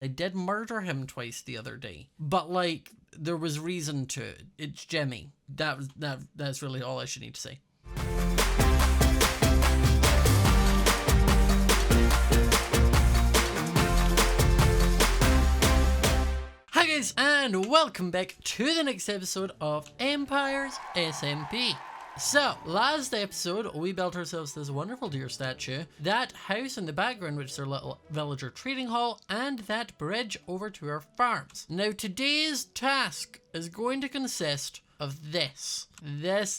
I did murder him twice the other day, but like there was reason to it. It's Jimmy. That's really all I should need to say. Hi guys, and welcome back to the next episode of Empires SMP. So, last episode, we built ourselves this wonderful deer statue, that house in the background, which is our little villager trading hall, and that bridge over to our farms. Now, today's task is going to consist of this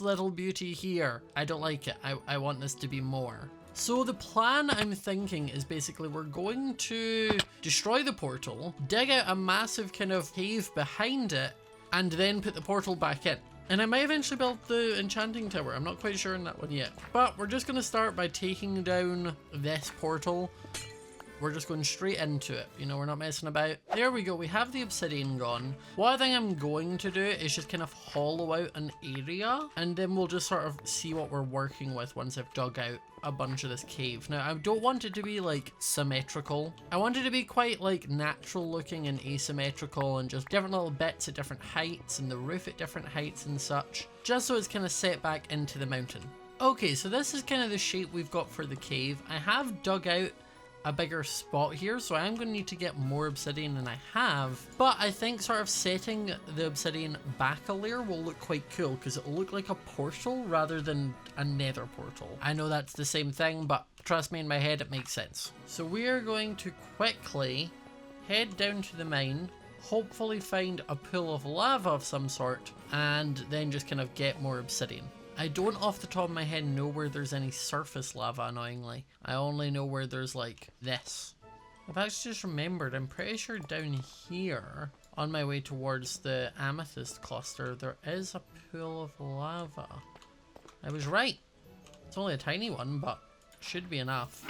little beauty here. I don't like it. I want this to be more. So the plan I'm thinking is basically we're going to destroy the portal, dig out a massive kind of cave behind it, and then put the portal back in. And I might eventually build the enchanting tower. I'm not quite sure on that one yet. But we're just going to start by taking down this portal. We're just going straight into it. You know, we're not messing about. There we go. We have the obsidian gone. What I think I'm going to do is just kind of hollow out an area. And then we'll just sort of see what we're working with once I've dug out a bunch of this cave. Now, I don't want it to be like symmetrical. I want it to be quite like natural looking and asymmetrical and just different little bits at different heights and the roof at different heights and such. Just so it's kind of set back into the mountain. Okay, so this is kind of the shape we've got for the cave. I have dug out a bigger spot here, so I am going to need to get more obsidian than I have, but I think sort of setting the obsidian back a layer will look quite cool because it'll look like a portal rather than a nether portal. I know that's the same thing, but trust me, in my head it makes sense. So we are going to quickly head down to the mine, hopefully find a pool of lava of some sort, and then just kind of get more obsidian. I don't off the top of my head know where there's any surface lava, annoyingly. I only know where there's like this. I've actually just remembered, I'm pretty sure down here, on my way towards the amethyst cluster, there is a pool of lava. I was right. It's only a tiny one, but should be enough.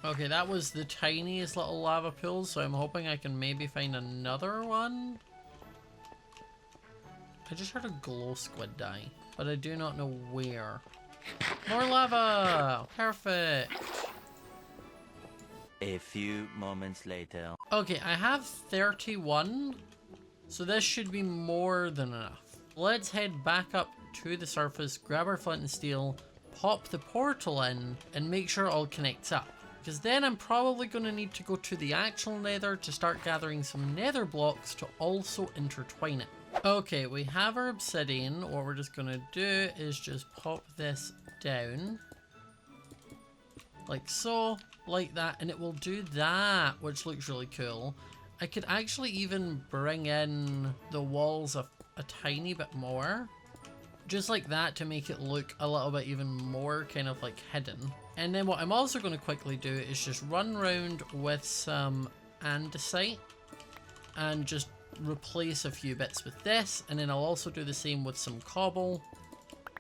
Okay, that was the tiniest little lava pool, so I'm hoping I can maybe find another one. I just heard a glow squid die, but I do not know where. More lava! Perfect! A few moments later. Okay, I have 31, so this should be more than enough. Let's head back up to the surface, grab our flint and steel, pop the portal in, and make sure it all connects up. Because then I'm probably going to need to go to the actual nether to start gathering some nether blocks to also intertwine it. Okay, we have our obsidian. What we're just going to do is just pop this down. Like so, like that, and it will do that, which looks really cool. I could actually even bring in the walls a tiny bit more. Just like that to make it look a little bit even more kind of like hidden. And then what I'm also going to quickly do is just run around with some andesite and just replace a few bits with this, and then I'll also do the same with some cobble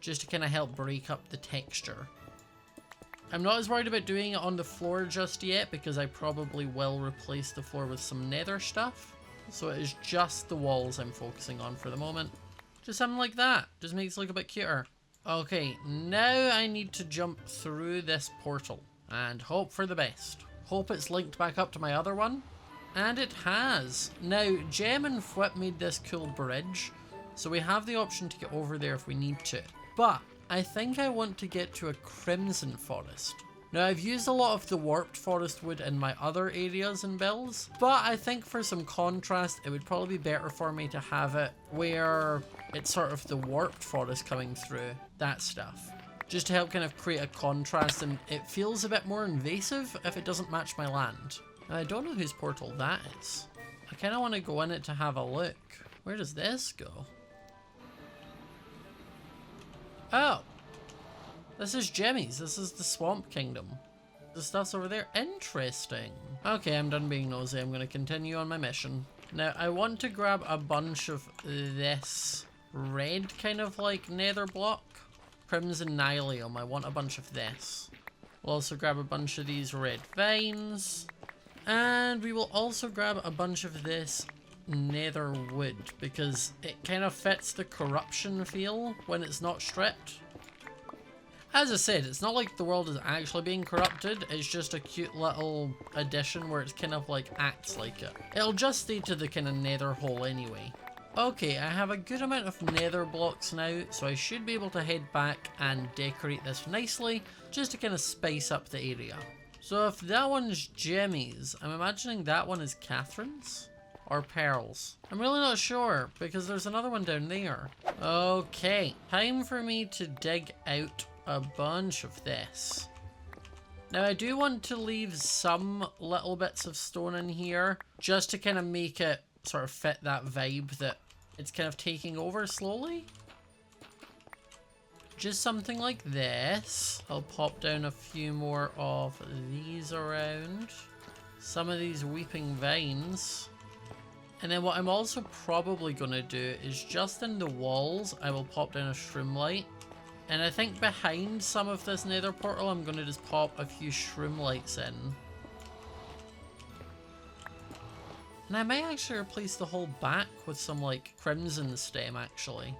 just to kind of help break up the texture. I'm not as worried about doing it on the floor just yet because I probably will replace the floor with some nether stuff, so it is just the walls I'm focusing on for the moment. Just something like that, just makes it look a bit cuter. Okay, now I need to jump through this portal and hope for the best. Hope it's linked back up to my other one. And it has. Now, Gem and Fwip made this cool bridge, so we have the option to get over there if we need to. But I think I want to get to a crimson forest. Now, I've used a lot of the warped forest wood in my other areas and builds, but I think for some contrast, it would probably be better for me to have it where it's sort of the warped forest coming through, that stuff. Just to help kind of create a contrast, and it feels a bit more invasive if it doesn't match my land. I don't know whose portal that is. I kind of want to go in it to have a look. Where does this go? Oh! This is Jimmy's. This is the Swamp Kingdom. The stuff's over there. Interesting. Okay, I'm done being nosy. I'm going to continue on my mission. Now, I want to grab a bunch of this red kind of like nether block. Crimson Nylium. I want a bunch of this. We'll also grab a bunch of these red vines. And we will also grab a bunch of this nether wood because it kind of fits the corruption feel when it's not stripped. As I said, it's not like the world is actually being corrupted, it's just a cute little addition where it's kind of like acts like it. It'll just stay to the kind of nether hole anyway. Okay, I have a good amount of nether blocks now, so I should be able to head back and decorate this nicely, just to kind of spice up the area. So if that one's Jimmy's, I'm imagining that one is Catherine's? Or Pearl's? I'm really not sure, because there's another one down there. Okay, time for me to dig out a bunch of this. Now I do want to leave some little bits of stone in here, just to kind of make it sort of fit that vibe that it's kind of taking over slowly. Just something like this. I'll pop down a few more of these around. Some of these weeping vines. And then what I'm also probably going to do is just in the walls, I will pop down a shroom light. And I think behind some of this nether portal, I'm going to just pop a few shroom lights in. And I might actually replace the whole back with some like crimson stem actually.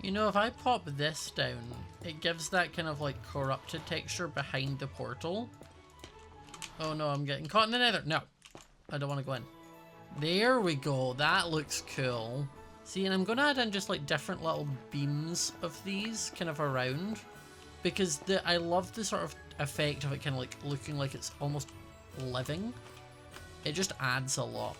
You know, if I pop this down, it gives that kind of like corrupted texture behind the portal. Oh no, I'm getting caught in the nether. No, I don't want to go in. There we go, that looks cool. See, and I'm going to add in just like different little beams of these kind of around. Because I love the sort of effect of it kind of like looking like it's almost living. It just adds a lot.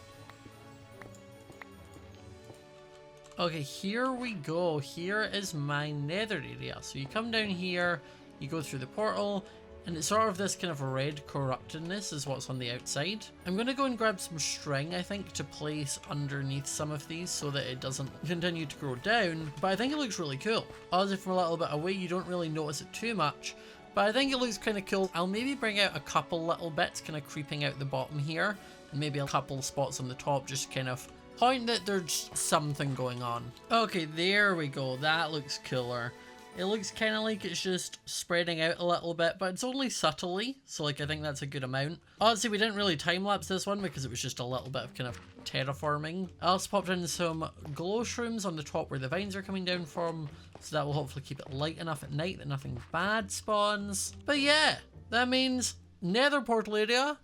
Okay, here we go. Here is my nether area. So you come down here, you go through the portal, and it's sort of this kind of red corruptedness is what's on the outside. I'm going to go and grab some string, I think, to place underneath some of these so that it doesn't continue to grow down. But I think it looks really cool. Obviously from a little bit away, you don't really notice it too much. But I think it looks kind of cool. I'll maybe bring out a couple little bits kind of creeping out the bottom here. And maybe a couple spots on the top just kind of point that there's something going on. Okay, there we go. That looks cooler. It looks kind of like it's just spreading out a little bit, but it's only subtly, so like I think that's a good amount. Honestly, we didn't really time-lapse this one because it was just a little bit of kind of terraforming. I also popped in some glow shrooms on the top where the vines are coming down from, so that will hopefully keep it light enough at night that nothing bad spawns. But yeah, that means nether portal area,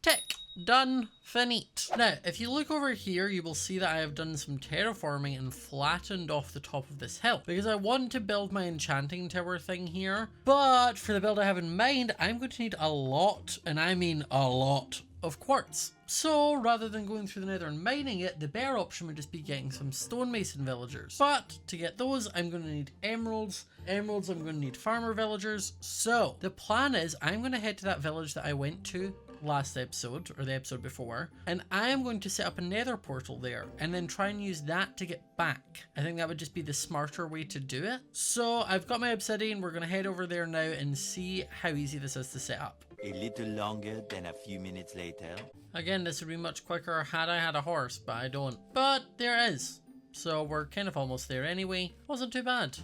tick. Done. Finite. Now, if you look over here, you will see that I have done some terraforming and flattened off the top of this hill because I want to build my enchanting tower thing here. But for the build I have in mind, I'm going to need a lot, and I mean a lot, of quartz. So rather than going through the nether and mining it, the better option would just be getting some stonemason villagers. But to get those, I'm going to need emeralds. Emeralds, I'm going to need farmer villagers. So the plan is I'm going to head to that village that I went to last episode, or the episode before, and I am going to set up a nether portal there and then try and use that to get back. I think that would just be the smarter way to do it. So I've got my obsidian, we're going to head over there now and see how easy this is to set up. A little longer than a few minutes later. Again, this would be much quicker had I had a horse, but I don't. But there it is. So we're kind of almost there anyway. Wasn't too bad.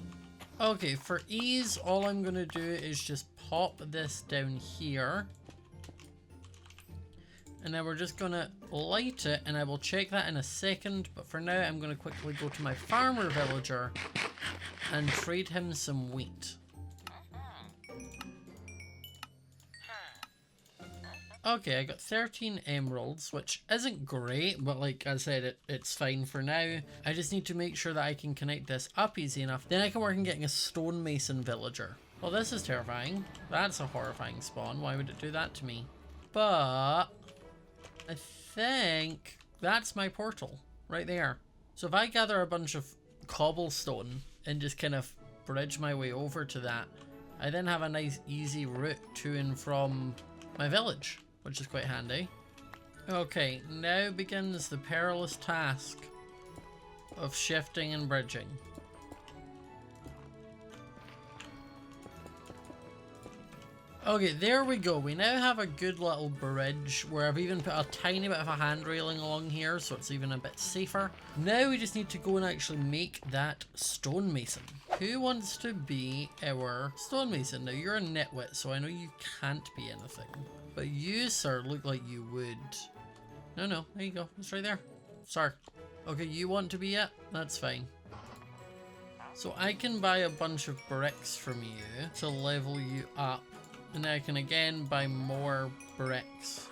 Okay, for ease, all I'm going to do is just pop this down here. And then we're just going to light it, and I will check that in a second. But for now, I'm going to quickly go to my farmer villager and trade him some wheat. Okay, I got 13 emeralds, which isn't great, but like I said, it's fine for now. I just need to make sure that I can connect this up easy enough. Then I can work on getting a stonemason villager. Well, this is terrifying. That's a horrifying spawn. Why would it do that to me? But I think that's my portal right there. So if I gather a bunch of cobblestone and just kind of bridge my way over to that, I then have a nice easy route to and from my village, which is quite handy. Okay, now begins the perilous task of shifting and bridging. Okay, there we go. We now have a good little bridge where I've even put a tiny bit of a hand railing along here so it's even a bit safer. Now we just need to go and actually make that stonemason. Who wants to be our stonemason? Now you're a nitwit, so I know you can't be anything. But you, sir, look like you would. No, there you go. It's right there. Sir. Okay, you want to be it? That's fine. So I can buy a bunch of bricks from you to level you up. And I can again buy more bricks.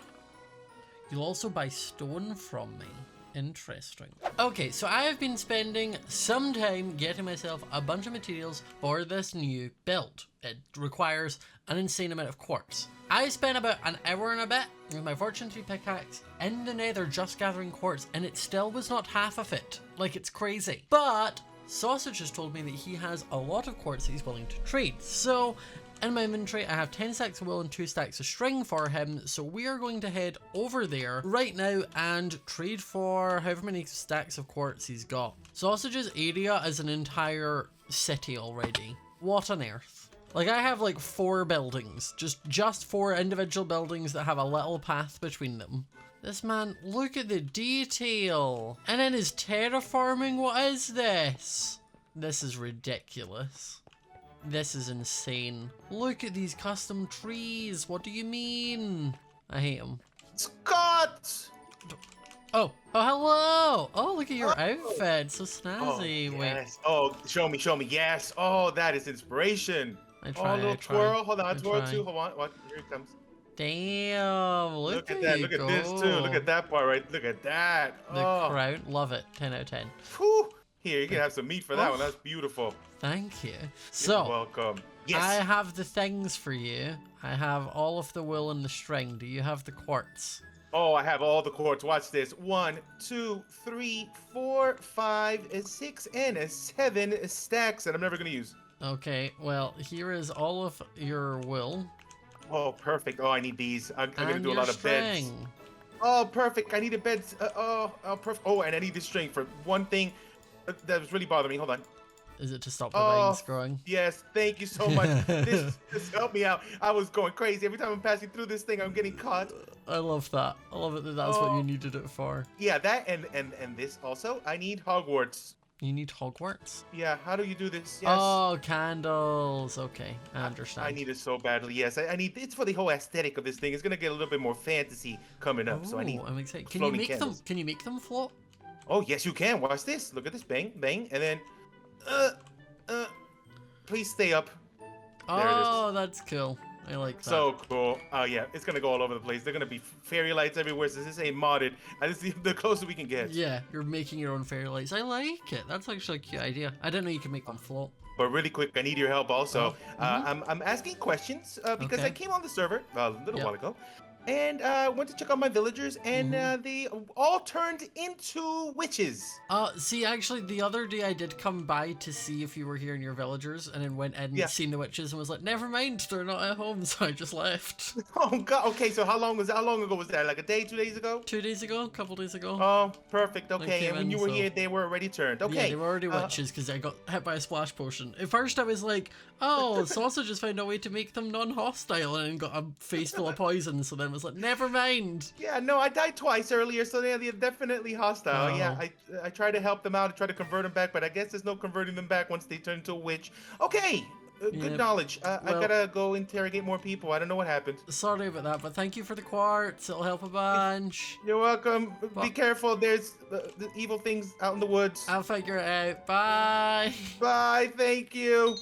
You'll also buy stone from me. Interesting. Okay, so I have been spending some time getting myself a bunch of materials for this new build. It requires an insane amount of quartz. I spent about an hour and a bit with my Fortune 3 pickaxe in the nether just gathering quartz, and it still was not half of it. Like, it's crazy. But Sausage has told me that he has a lot of quartz that he's willing to trade. So in my inventory, I have 10 stacks of wool and 2 stacks of string for him. So we are going to head over there right now and trade for however many stacks of quartz he's got. Sausage's area is an entire city already. What on earth? Like, I have like 4 buildings, just 4 individual buildings that have a little path between them. This man, look at the detail. And then his terraforming, what is this? This is ridiculous. This is insane. Look at these custom trees. What do you mean? I hate them. Scott! Oh, hello. Oh, look at your outfit. So snazzy. Oh, Wait. yes. Oh, show me. Yes. Oh, that is inspiration. I try. Oh, little twirl. Hold on. Twirl too. Hold on. What? Here it comes. Damn. Look at that. Look at this too. Look at that part right. Look at that. The crown. Love it. 10 out of 10. Whew. Here, you can have some meat for that one. That's beautiful. Thank you. You're welcome. Yes. I have the things for you. I have all of the wool and the string. Do you have the quartz? Oh, I have all the quartz. Watch this. 1, 2, 3, 4, 5, 6, and 7 stacks that I'm never gonna use. Okay, well, here is all of your wool. Oh, perfect. Oh, I need these. I'm gonna do a lot of beds. String. Oh, perfect. I need a bed. Perfect. Oh, and I need the string for one thing that was really bothering me. Hold on. Is it to stop the vines growing? Yes, thank you so much. this helped me out. I was going crazy. Every time I'm passing through this thing, I'm getting caught. I love that. I love it that that's what you needed it for. Yeah, that and this also. I need Hogwarts. You need Hogwarts? Yeah, how do you do this? Yes. Oh, candles. Okay, I understand. I need it so badly. Yes, I need it's for the whole aesthetic of this thing. It's gonna get a little bit more fantasy coming up. So I need. I'm excited. Can floating you make candles. them? Can you make them float? Oh yes, you can. Watch this. Look at this. Bang, bang, and then, please stay up. There it is. Oh, that's cool. I like that. So cool. Oh yeah, it's gonna go all over the place. They're gonna be fairy lights everywhere. Since this ain't modded, and this is the closer we can get. Yeah, you're making your own fairy lights. I like it. That's actually a cute idea. I didn't know you could make them float. But really quick, I need your help also. I'm asking questions because I came on the server a little while ago, and went to check on my villagers, and they all turned into witches. See, actually, the other day I did come by to see if you were here in your villagers, and then went in and seen the witches and was like, never mind, they're not at home, so I just left. Oh god. Okay, so how long ago was that? Like a day, 2 days ago? 2 days ago, a couple days ago. Oh, perfect. Okay, and when you were here, they were already turned. Okay. Yeah, they were already witches because I got hit by a splash potion. At first, I was like, oh, Sausage just found a way to make them non-hostile, and then got a face full of poison. So then I was like, never mind. Yeah, no, I died twice earlier, so they're definitely hostile. Oh. Yeah, I tried to help them out and try to convert them back, but I guess there's no converting them back once they turn into a witch. Okay, good knowledge. I gotta go interrogate more people. I don't know what happened. Sorry about that, but thank you for the quartz. It'll help a bunch. You're welcome. Be careful. There's the evil things out in the woods. I'll figure it out. Bye. Bye. Thank you.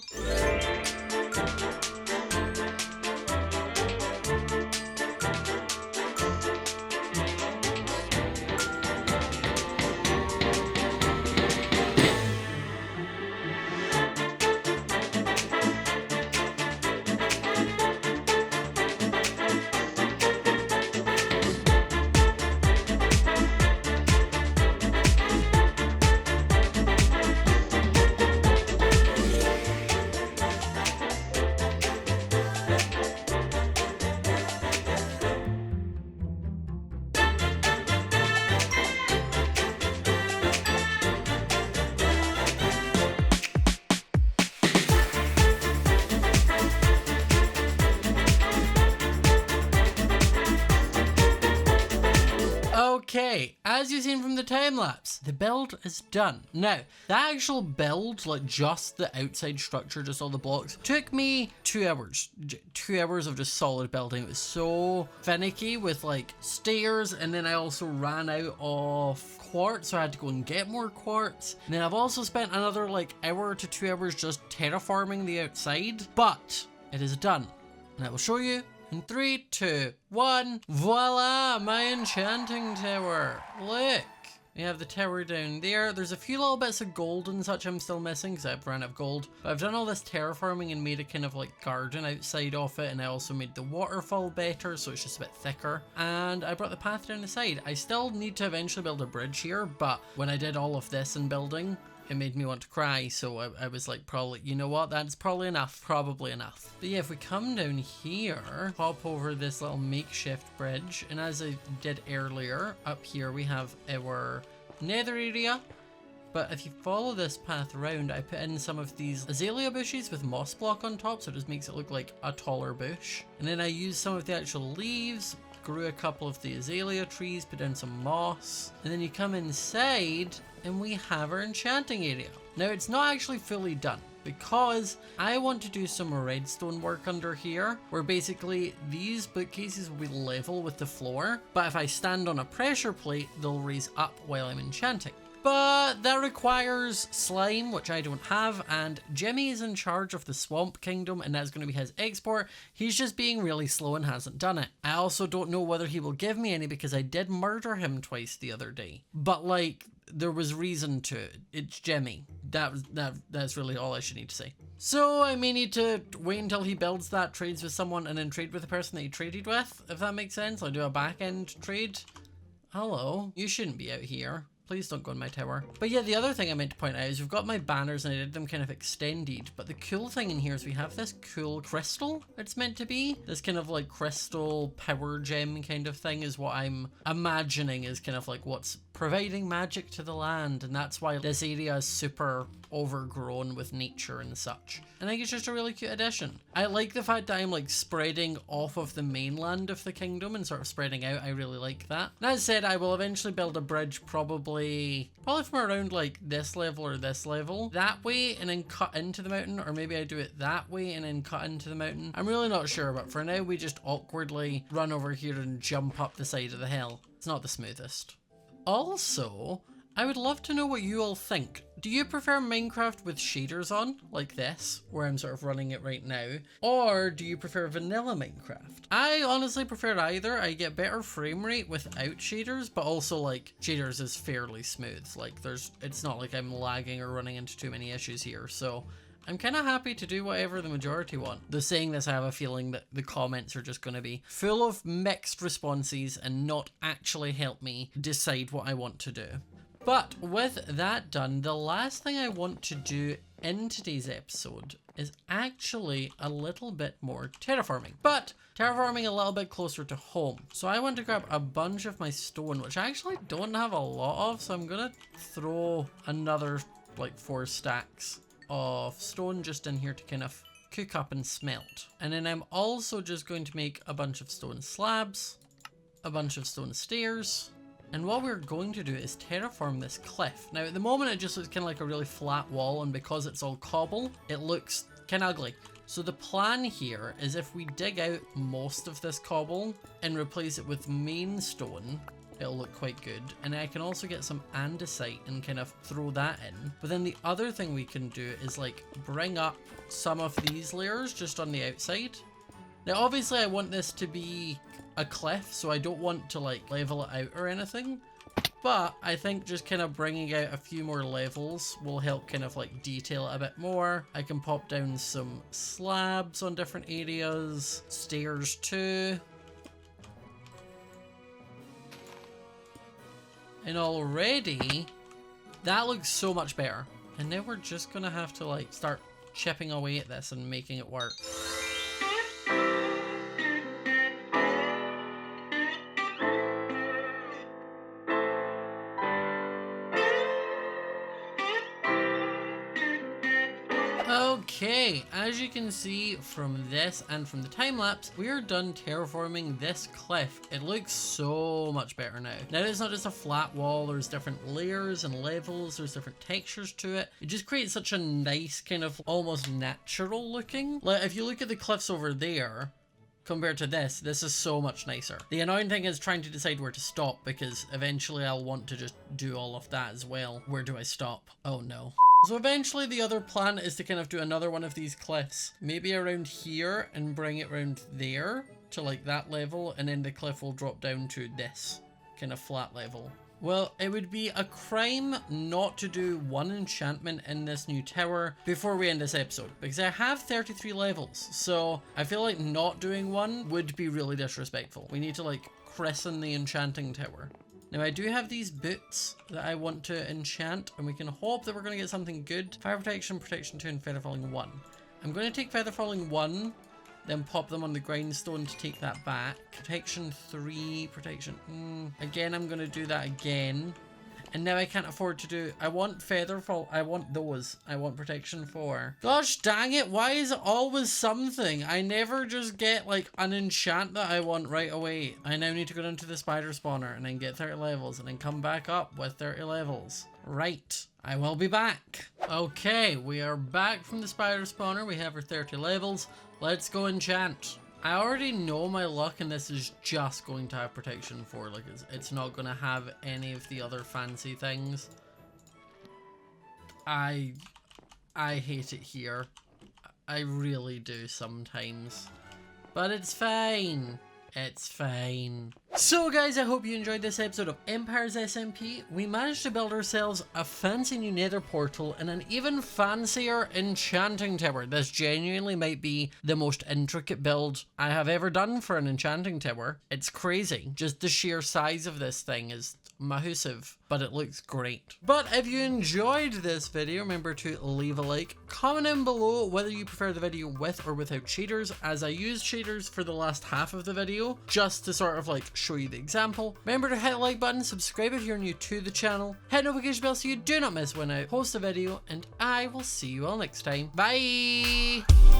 Okay, as you've seen from the time lapse, the build is done. Now, the actual build, like just the outside structure, just all the blocks, took me 2 hours. 2 hours of just solid building. It was so finicky with like stairs, and then I also ran out of quartz, so I had to go and get more quartz. And then I've also spent another like hour to 2 hours just terraforming the outside, but it is done. And I will show you in 3, 2, 1. Voila, my enchanting tower. Look. We have the tower down there. There's a few little bits of gold and such I'm still missing because I've run out of gold. But I've done all this terraforming and made a kind of like garden outside of it. And I also made the waterfall better, so it's just a bit thicker. And I brought the path down the side. I still need to eventually build a bridge here, but when I did all of this in building, it made me want to cry, so I was like, probably, you know what, that's probably enough. But yeah, if we come down here, hop over this little makeshift bridge, and as I did earlier, up here we have our nether area. But if you follow this path around, I put in some of these azalea bushes with moss block on top, so it just makes it look like a taller bush. And then I used some of the actual leaves, grew a couple of the azalea trees, put down some moss, and then you come inside and we have our enchanting area. Now it's not actually fully done because I want to do some redstone work under here where basically these bookcases will be level with the floor, but if I stand on a pressure plate they'll raise up while I'm enchanting. But that requires slime, which I don't have, and Jimmy is in charge of the Swamp Kingdom, and that's going to be his export. He's just being really slow and hasn't done it. I also don't know whether he will give me any because I did murder him twice the other day. But like, there was reason to it. It's Jimmy. That's really all I should need to say. So I may need to wait until he builds that, trades with someone, and then trade with the person that he traded with, if that makes sense. I'll do a back-end trade. Hello, you shouldn't be out here. Please don't go in my tower. But yeah, the other thing I meant to point out is we've got my banners and I did them kind of extended. But the cool thing in here is we have this cool crystal it's meant to be. This kind of like crystal power gem kind of thing is what I'm imagining is kind of like what's providing magic to the land. And that's why this area is super overgrown with nature and such. I think it's just a really cute addition. I like the fact that I'm like spreading off of the mainland of the kingdom and sort of spreading out. I really like that. That said, I will eventually build a bridge probably from around like this level or this level that way and then cut into the mountain, or maybe I do it that way and then cut into the mountain. I'm really not sure, but for now we just awkwardly run over here and jump up the side of the hill. It's not the smoothest. Also, I would love to know what you all think. Do you prefer Minecraft with shaders on, like this, where I'm sort of running it right now? Or do you prefer vanilla Minecraft? I honestly prefer either. I get better frame rate without shaders, but also like shaders is fairly smooth. Like it's not like I'm lagging or running into too many issues here. So I'm kind of happy to do whatever the majority want. Though saying this, I have a feeling that the comments are just going to be full of mixed responses and not actually help me decide what I want to do. But with that done, the last thing I want to do in today's episode is actually a little bit more terraforming. But terraforming a little bit closer to home. So I want to grab a bunch of my stone, which I actually don't have a lot of. So I'm going to throw another like 4 stacks of stone just in here to kind of cook up and smelt. And then I'm also just going to make a bunch of stone slabs, a bunch of stone stairs. And what we're going to do is terraform this cliff. Now at the moment it just looks kind of like a really flat wall, and because it's all cobble, it looks kind of ugly. So the plan here is if we dig out most of this cobble and replace it with main stone, it'll look quite good. And I can also get some andesite and kind of throw that in. But then the other thing we can do is like bring up some of these layers just on the outside. Now obviously I want this to be a cliff, so I don't want to like level it out or anything, but I think just kind of bringing out a few more levels will help kind of like detail it a bit more. I can pop down some slabs on different areas, stairs too. And already that looks so much better. And now we're just gonna have to like start chipping away at this and making it work. Okay, as you can see from this and from the time lapse, we are done terraforming this cliff. It looks so much better now. Now it's not just a flat wall, there's different layers and levels, there's different textures to it. It just creates such a nice kind of almost natural looking. Like if you look at the cliffs over there, compared to this is so much nicer. The annoying thing is trying to decide where to stop, because eventually I'll want to just do all of that as well. Where do I stop? Oh no. So eventually the other plan is to kind of do another one of these cliffs. Maybe around here and bring it around there to like that level, and then the cliff will drop down to this kind of flat level. Well, it would be a crime not to do one enchantment in this new tower before we end this episode, because I have 33 levels, so I feel like not doing one would be really disrespectful. We need to like christen the enchanting tower. Now I do have these boots that I want to enchant, and we can hope that we're going to get something good. Fire protection, protection 2, and feather falling 1. I'm going to take feather falling 1, then pop them on the grindstone to take that back. Protection 3, protection, again I'm going to do that again. And now I can't afford to do, I want featherfall, I want those. I want protection 4. Gosh dang it, why is it always something? I never just get like an enchant that I want right away. I now need to go down to the spider spawner and then get 30 levels and then come back up with 30 levels. Right, I will be back. Okay, we are back from the spider spawner. We have our 30 levels. Let's go enchant. I already know my luck, and this is just going to have protection 4. Like it's not going to have any of the other fancy things. I hate it here. I really do sometimes. But it's fine. It's fine. So guys, I hope you enjoyed this episode of Empires SMP. We managed to build ourselves a fancy new nether portal and an even fancier enchanting tower. This genuinely might be the most intricate build I have ever done for an enchanting tower. It's crazy. Just the sheer size of this thing is massive, but it looks great. But if you enjoyed this video, remember to leave a like, comment down below whether you prefer the video with or without shaders, as I used shaders for the last half of the video just to sort of like show you the example. Remember to hit the like button, subscribe if you're new to the channel, hit notification bell so you do not miss when I post a video, and I will see you all next time. Bye!